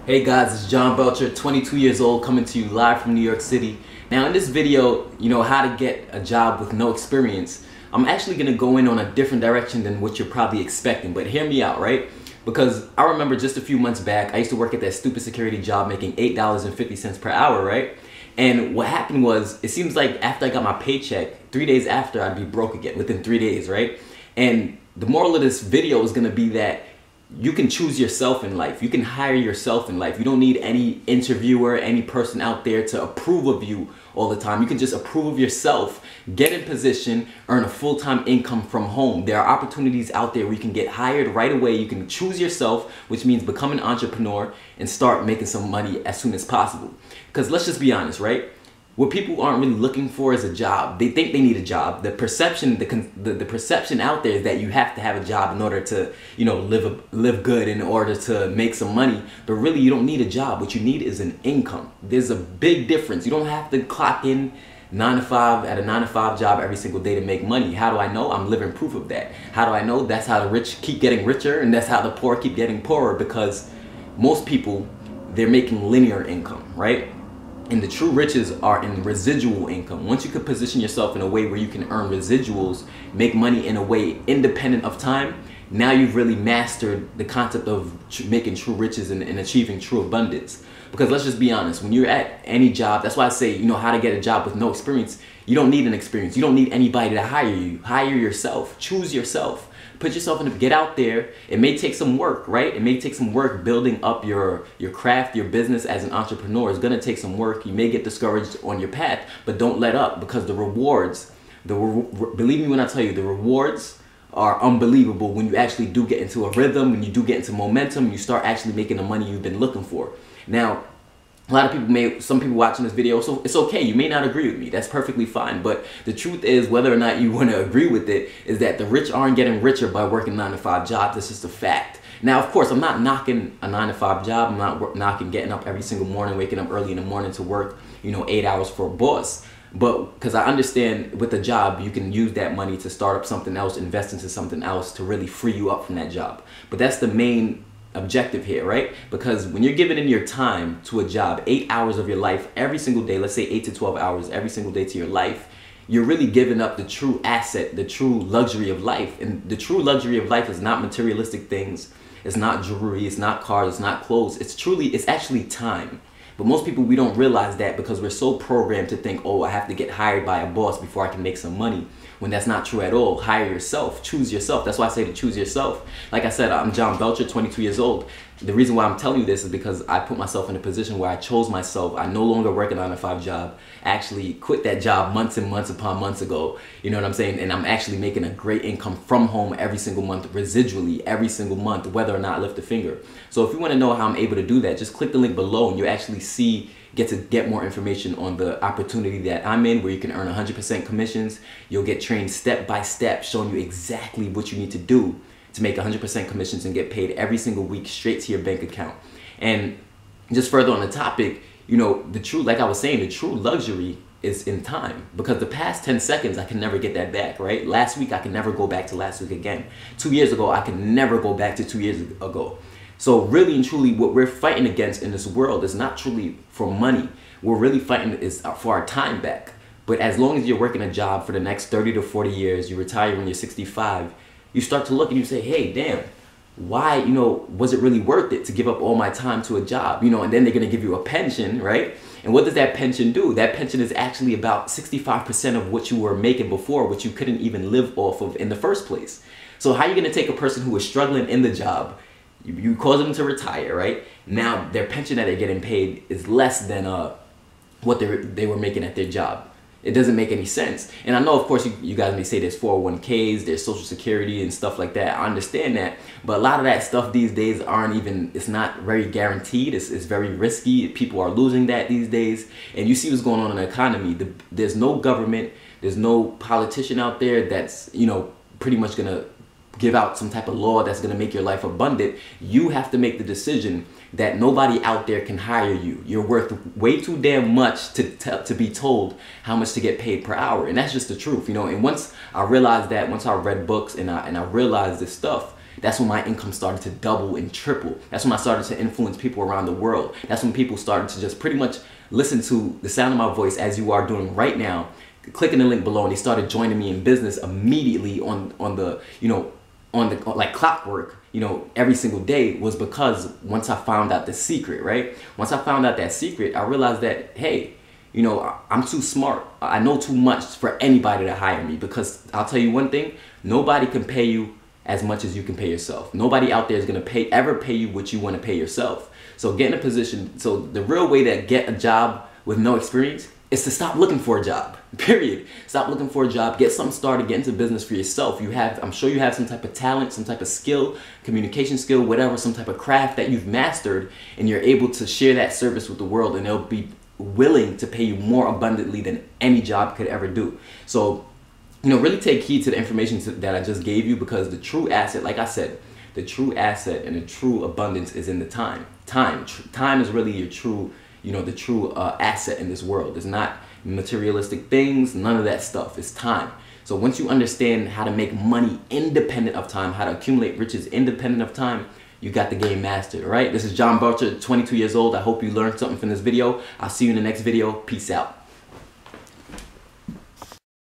Hey guys, it's John Belcher, 22 years old, coming to you live from New York City. Now in this video, how to get a job with no experience, I'm actually going to go in on a different direction than what you're probably expecting, but hear me out, right? Because I remember just a few months back, I used to work at that stupid security job making $8.50 per hour, right? And what happened was, it seems like after I got my paycheck, 3 days after, I'd be broke again, within 3 days, right? And the moral of this video is going to be that you can choose yourself in life. You can hire yourself in life. You don't need any interviewer, any person out there to approve of you all the time. You can just approve of yourself, get in position, earn a full-time income from home. There are opportunities out there where you can get hired right away. You can choose yourself, which means become an entrepreneur and start making some money as soon as possible. Because let's just be honest, right? What people aren't really looking for is a job. They think they need a job. The perception, the perception out there is that you have to have a job in order to, live good, in order to make some money. But really, you don't need a job. What you need is an income. There's a big difference. You don't have to clock in 9 to 5 at a 9 to 5 job every single day to make money. How do I know? I'm living proof of that. How do I know? That's how the rich keep getting richer, and that's how the poor keep getting poorer, because most people, they're making linear income, right? And the true riches are in residual income. Once you can position yourself in a way where you can earn residuals, make money in a way independent of time, now you've really mastered the concept of making true riches and achieving true abundance. Because let's just be honest, when you're at any job, that's why I say, how to get a job with no experience. You don't need an experience. You don't need anybody to hire you. Hire yourself. Choose yourself. Put yourself in, get out there. It may take some work, right? It may take some work building up your craft, your business as an entrepreneur. It's gonna take some work. You may get discouraged on your path, but don't let up, because the rewards, believe me when I tell you, the rewards are unbelievable when you actually do get into a rhythm, when you do get into momentum, you start actually making the money you've been looking for. Now, a lot of people some people watching this video, so it's okay, you may not agree with me, that's perfectly fine, but the truth is, whether or not you want to agree with it, is that the rich aren't getting richer by working 9 to 5 jobs. It's just a fact. Now, of course, I'm not knocking a 9 to 5 job. I'm not knocking getting up every single morning, waking up early in the morning to work, 8 hours for a boss. But because I understand with a job, you can use that money to start up something else, invest into something else to really free you up from that job. But that's the main objective here, right? Because when you're giving in your time to a job, 8 hours of your life every single day, let's say 8 to 12 hours every single day to your life, you're really giving up the true asset, the true luxury of life. And the true luxury of life is not materialistic things. It's not jewelry, it's not cars, it's not clothes. It's actually time. But most people, we don't realize that, because we're so programmed to think, oh, I have to get hired by a boss before I can make some money, when that's not true at all. Hire yourself, choose yourself. That's why I say to choose yourself. Like I said, I'm John Belcher, 22 years old. The reason why I'm telling you this is because I put myself in a position where I chose myself. I no longer work a 9 to 5 job. I actually quit that job months and months upon months ago. You know what I'm saying? And I'm actually making a great income from home every single month, residually, every single month, whether or not I lift a finger. So if you want to know how I'm able to do that, just click the link below and you actually get more information on the opportunity that I'm in, where you can earn 100% commissions. You'll get trained step by step, showing you exactly what you need to do to make 100% commissions and get paid every single week straight to your bank account. And just further on the topic, like I was saying, the true luxury is in time, because the past 10 seconds, I can never get that back, right? Last week, I can never go back to last week again. 2 years ago, I can never go back to 2 years ago. So really and truly, what we're fighting against in this world is not truly for money. We're really fighting is for our time back. But as long as you're working a job for the next 30 to 40 years, you retire when you're 65, you start to look and you say, hey, damn, why, was it really worth it to give up all my time to a job? And then they're going to give you a pension, right? And what does that pension do? That pension is actually about 65% of what you were making before, which you couldn't even live off of in the first place. So how are you going to take a person who is struggling in the job, you cause them to retire, right? Now their pension that they're getting paid is less than what they were making at their job. It doesn't make any sense. And I know, of course, you guys may say there's 401ks, there's Social Security and stuff like that. I understand that. But a lot of that stuff these days it's not very guaranteed. It's very risky. People are losing that these days. And you see what's going on in the economy. There's no government, there's no politician out there that's, pretty much going to give out some type of law that's going to make your life abundant. You have to make the decision that nobody out there can hire you. You're worth way too damn much to be told how much to get paid per hour. And that's just the truth, And once I realized that, once I read books and I realized this stuff, That's when my income started to double and triple. That's when I started to influence people around the world. That's when people started to just pretty much listen to the sound of my voice as you are doing right now, clicking the link below, and they started joining me in business immediately on the, you know, on the, like clockwork, you know, every single day, was because once I found out the secret, right? Once I found out that secret, I realized that, hey, you know, I'm too smart. I know too much for anybody to hire me, because I'll tell you one thing, nobody can pay you as much as you can pay yourself. Nobody out there is gonna ever pay you what you wanna pay yourself. So get in a position, so the real way to get a job with no experience is to stop looking for a job, period. Stop looking for a job, get something started, get into business for yourself. I'm sure you have some type of talent, some type of skill, communication skill, whatever, some type of craft that you've mastered, and you're able to share that service with the world, and they'll be willing to pay you more abundantly than any job could ever do. So, you know, really take heed to the information that I just gave you, because the true asset, like I said, the true asset and the true abundance is in the time. Time is really your true, you know, the true asset in this world. It's not materialistic things, none of that stuff. It's time. So once you understand how to make money independent of time, how to accumulate riches independent of time, you got the game mastered, all right? This is John Butcher, 22 years old. I hope you learned something from this video. I'll see you in the next video. Peace out.